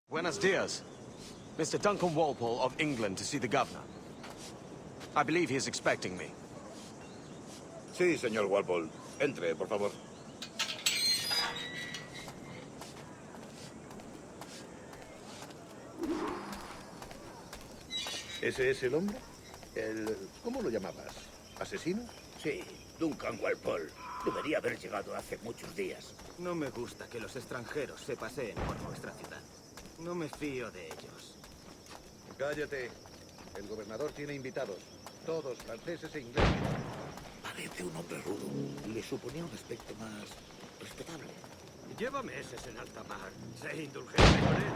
Buenos dias. Mr. Duncan Walpole of England to see the governor. I believe he is expecting me. Sí, señor Walpole. Entre, por favor. ¿Ese es el hombre? ¿Cómo lo llamabas? ¿Asesino? Sí, Duncan Walpole. Debería haber llegado hace muchos días. No me gusta que los extranjeros se paseen por nuestra ciudad. No me fío de ellos. Cállate. El gobernador tiene invitados. Todos franceses e ingleses. Parece un hombre rudo. Le suponía un aspecto más respetable. Lleva meses en alta mar. Sé indulgente con él.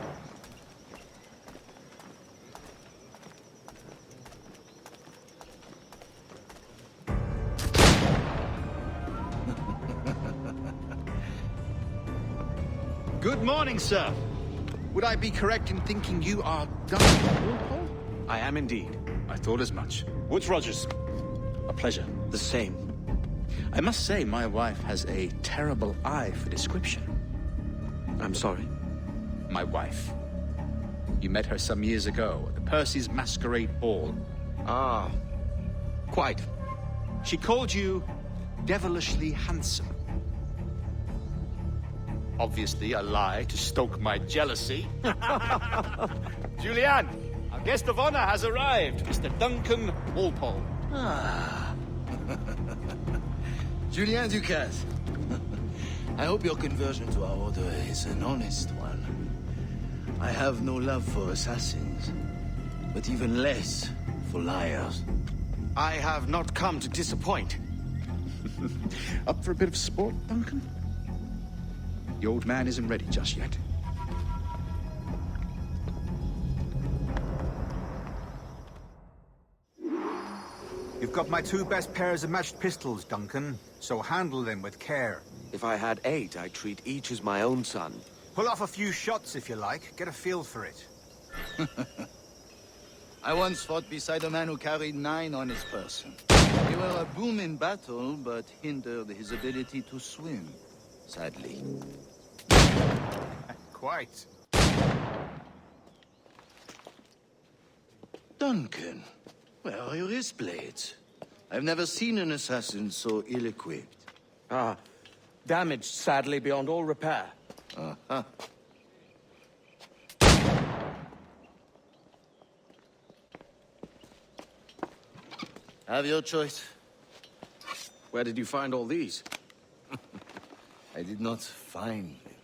Good morning, sir. Would I be correct in thinking you are Duncan Walpole? I am indeed. I thought as much. Woods Rogers. A pleasure. The same. I must say, my wife has a terrible eye for description. I'm sorry. My wife. You met her some years ago at the Percy's Masquerade Ball. Ah, quite. She called you devilishly handsome. Obviously a lie to stoke my jealousy. Julianne, our guest of honor has arrived, Mr. Duncan Walpole. Ah. Julien Ducasse. I hope your conversion to our order is an honest one. I have no love for assassins, but even less for liars. I have not come to disappoint. Up for a bit of sport, Duncan? The old man isn't ready just yet. You've got my 2 best pairs of matched pistols, Duncan, so handle them with care. If I had 8, I'd treat each as my own son. Pull off a few shots if you like. Get a feel for it. I once fought beside a man who carried 9 on his person. They were a boon in battle, but hindered his ability to swim, sadly. Quite. Duncan, where are your wrist blades? I've never seen an assassin so ill-equipped. Ah, damaged sadly beyond all repair. Uh-huh. Have your choice. Where did you find all these? I did not find them.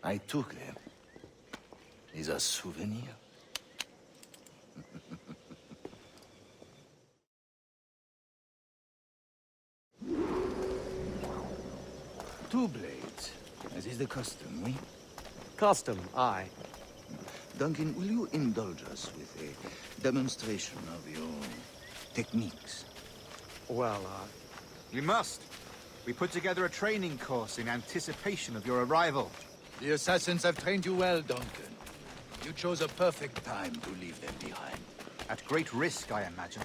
I took them. Is a souvenir. Two blades, as is the custom, oui? Custom, aye. Duncan, will you indulge us with a demonstration of your techniques? Well, We must. We put together a training course in anticipation of your arrival. The assassins have trained you well, Duncan. You chose a perfect time to leave them behind. At great risk, I imagine.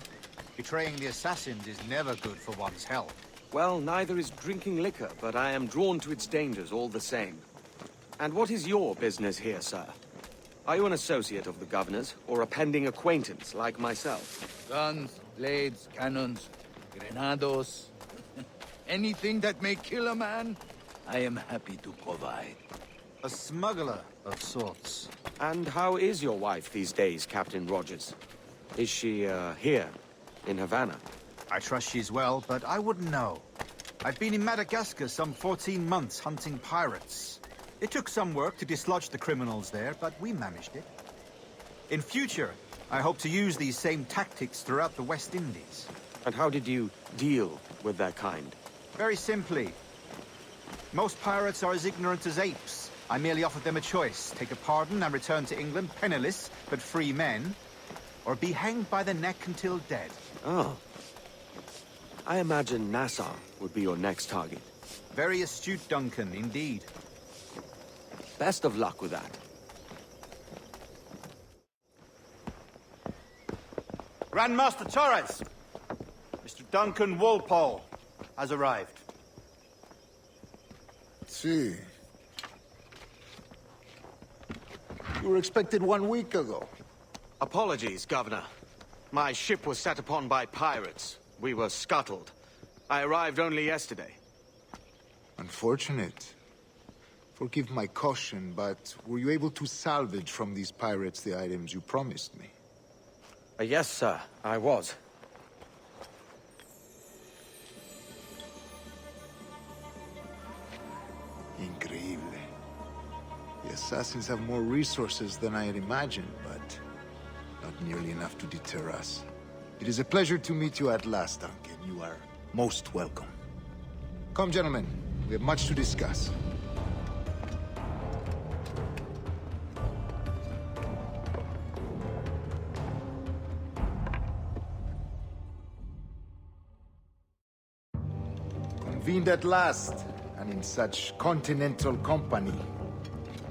Betraying the assassins is never good for one's health. well, neither is drinking liquor, but I am drawn to its dangers all the same. And what is your business here, sir? Are you an associate of the governor's, or a pending acquaintance like myself? Guns, blades, cannons, grenados. Anything that may kill a man, I am happy to provide. A smuggler of sorts. And how is your wife these days, Captain Rogers? Is she, here, in Havana? I trust she's well, but I wouldn't know. I've been in Madagascar some 14 months hunting pirates. It took some work to dislodge the criminals there, but we managed it. In future, I hope to use these same tactics throughout the West Indies. And how did you deal with their kind? Very simply. Most pirates are as ignorant as apes. I merely offered them a choice. Take a pardon and return to England penniless, but free men. Or be hanged by the neck until dead. Oh. I imagine Nassau would be your next target. Very astute, Duncan, indeed. Best of luck with that. Grandmaster Torres! Mr. Duncan Walpole has arrived. See. You were expected 1 week ago. Apologies, Governor. My ship was set upon by pirates. We were scuttled. I arrived only yesterday. Unfortunate. Forgive my caution, but were you able to salvage from these pirates the items you promised me? Yes, sir, I was. Increíble. The assassins have more resources than I had imagined, but not nearly enough to deter us. It is a pleasure to meet you at last, Duncan. You are most welcome. Come, gentlemen. We have much to discuss. Convened at last, and in such continental company.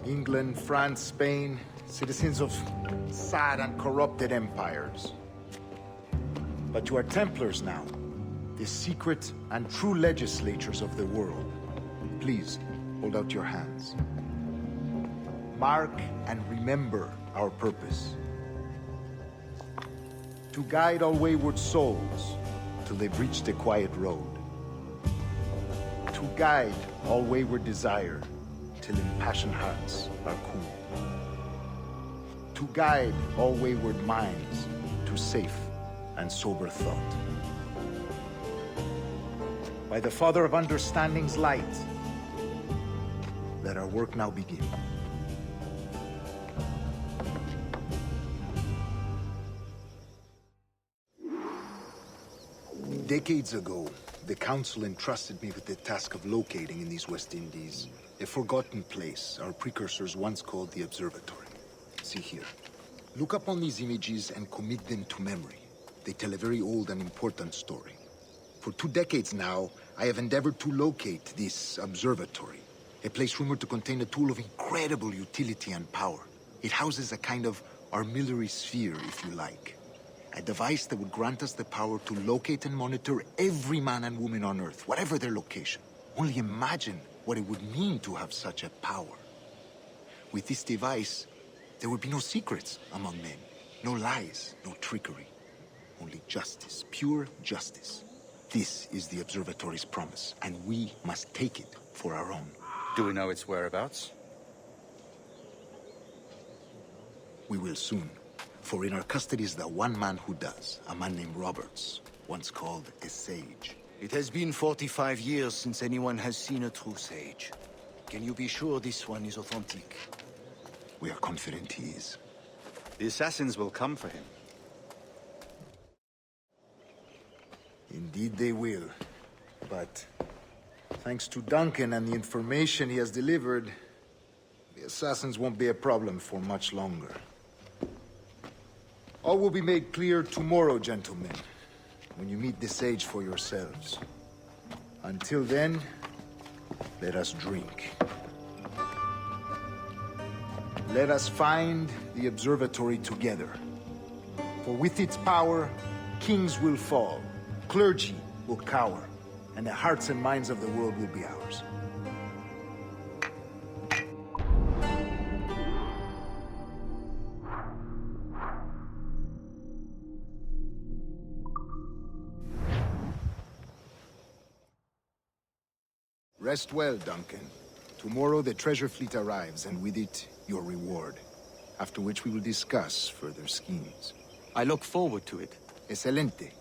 England, France, Spain, citizens of sad and corrupted empires. But you are Templars now, the secret and true legislators of the world. Please, hold out your hands. Mark and remember our purpose. To guide all wayward souls till they've reached the quiet road. To guide all wayward desire till impassioned hearts are cool. To guide all wayward minds to safe and sober thought. By the Father of Understanding's light, let our work now begin. Decades ago, the Council entrusted me with the task of locating in these West Indies a forgotten place our precursors once called the Observatory. See here. Look upon these images and commit them to memory. They tell a very old and important story. For 2 decades now, I have endeavored to locate this observatory, a place rumored to contain a tool of incredible utility and power. It houses a kind of armillary sphere, if you like. A device that would grant us the power to locate and monitor every man and woman on Earth, whatever their location. Only imagine what it would mean to have such a power. With this device, there would be no secrets among men, no lies, no trickery. Only justice, pure justice. This is the Observatory's promise, and we must take it for our own. Do we know its whereabouts? We will soon. For in our custody is the one man who does, a man named Roberts, once called a sage. It has been 45 years since anyone has seen a true sage. Can you be sure this one is authentic? We are confident he is. The assassins will come for him. Indeed they will. But thanks to Duncan and the information he has delivered, the assassins won't be a problem for much longer. All will be made clear tomorrow, gentlemen, when you meet the sage for yourselves. Until then, let us drink. Let us find the observatory together. For with its power, kings will fall, clergy will cower, and the hearts and minds of the world will be ours. Rest well, Duncan. Tomorrow the treasure fleet arrives, and with it, your reward. After which we will discuss further schemes. I look forward to it. Excelente.